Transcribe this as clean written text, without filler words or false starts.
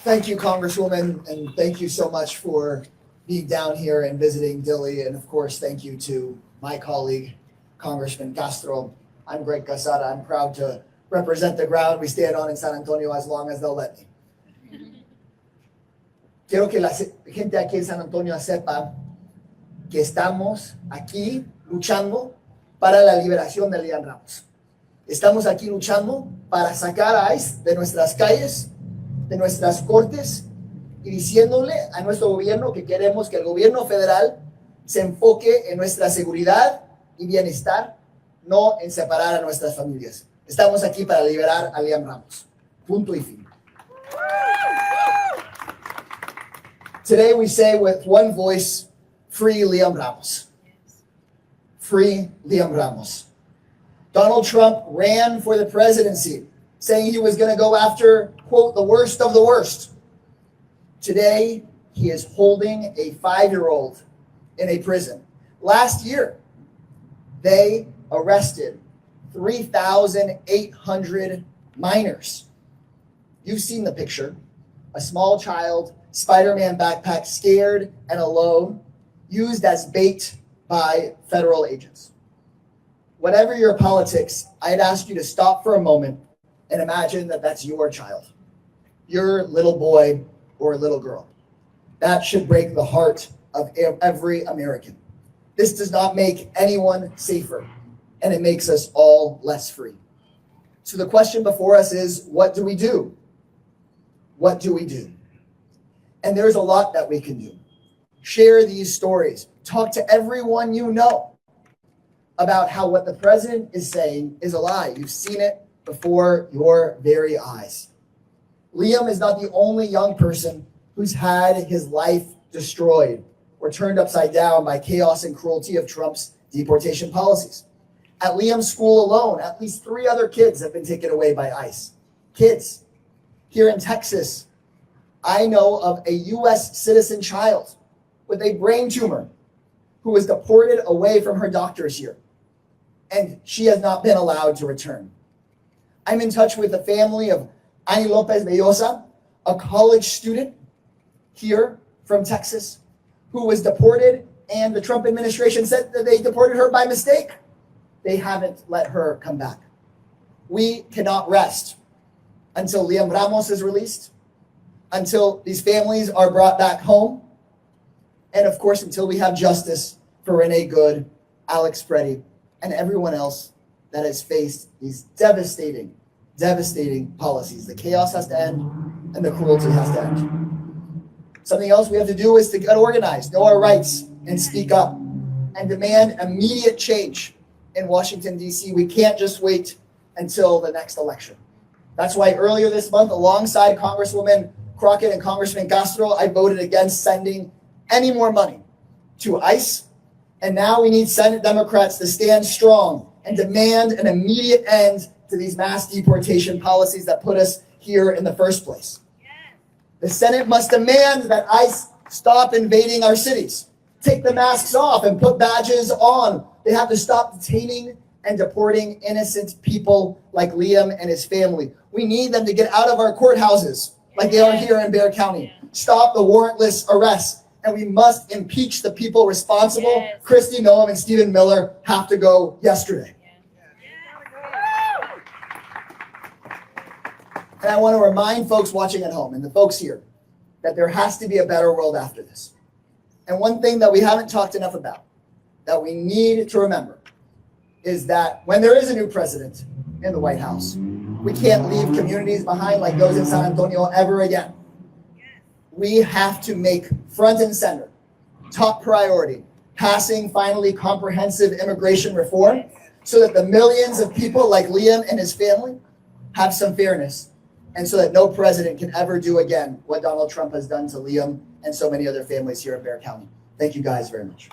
Thank you, Congresswoman, and thank you so much for being down here and visiting Dili. And of course, thank you to my colleague, Congressman Castro. I'm Greg Casar. I'm proud to represent the ground we stand on in San Antonio as long as they'll let me. Quiero que la gente aquí en San Antonio sepa que estamos aquí luchando para la liberación de Liam Ramos. Estamos aquí luchando para sacar a ICE de nuestras calles, de nuestras cortes, y diciéndole a nuestro gobierno que queremos que el gobierno federal se enfoque en nuestra seguridad y bienestar, no en separar a nuestras familias. Estamos aquí para liberar a Liam Ramos. Punto y fin. Today we say with one voice, free Liam Ramos. Free Liam Ramos. Donald Trump ran for the presidency, saying he was going to go after, quote, the worst of the worst. Today, he is holding a 5-year-old in a prison. Last year, they arrested 3,800 minors. You've seen the picture. A small child, Spider-Man backpack, scared and alone, used as bait by federal agents. Whatever your politics, I'd ask you to stop for a moment and imagine that that's your child, your little boy or little girl. That should break the heart of every American. This does not make anyone safer, and it makes us all less free. So the question before us is, what do we do? What do we do? And there's a lot that we can do. Share these stories. Talk to everyone you know about how what the president is saying is a lie. You've seen it before your very eyes. Liam is not the only young person who's had his life destroyed or turned upside down by chaos and cruelty of Trump's deportation policies. At Liam's school alone, at least 3 other kids have been taken away by ICE. Kids. Here in Texas, I know of a U.S. citizen child with a brain tumor who was deported away from her doctors here, and she has not been allowed to return. I'm in touch with the family of Ani Lopez Bellosa, a college student here from Texas, who was deported, and the Trump administration said that they deported her by mistake. They haven't let her come back. We cannot rest until Liam Ramos is released, until these families are brought back home, and of course, until we have justice for Renee Good, Alex Preddy, and everyone else that has faced these devastating policies. The chaos has to end, and the cruelty has to end. Something else we have to do is to get organized, know our rights, and speak up, and demand immediate change in Washington, D.C. We can't just wait until the next election. That's why earlier this month, alongside Congresswoman Crockett and Congressman Castro, I voted against sending any more money to ICE. And now we need Senate Democrats to stand strong and demand an immediate end to these mass deportation policies that put us here in the first place. Yes. The Senate must demand that ICE stop invading our cities, take the masks off and put badges on. They have to stop detaining and deporting innocent people like Liam and his family. We need them to get out of our courthouses like they are here in Bexar County. Stop the warrantless arrests. And we must impeach the people responsible. Yes. Kristi Noem and Stephen Miller have to go yesterday. And I want to remind folks watching at home and the folks here that there has to be a better world after this. And one thing that we haven't talked enough about, that we need to remember, is that when there is a new president in the White House, we can't leave communities behind like those in San Antonio ever again. We have to make front and center, top priority, passing finally comprehensive immigration reform so that the millions of people like Liam and his family have some fairness, and so that no president can ever do again what Donald Trump has done to Liam and so many other families here in Bexar County. Thank you guys very much.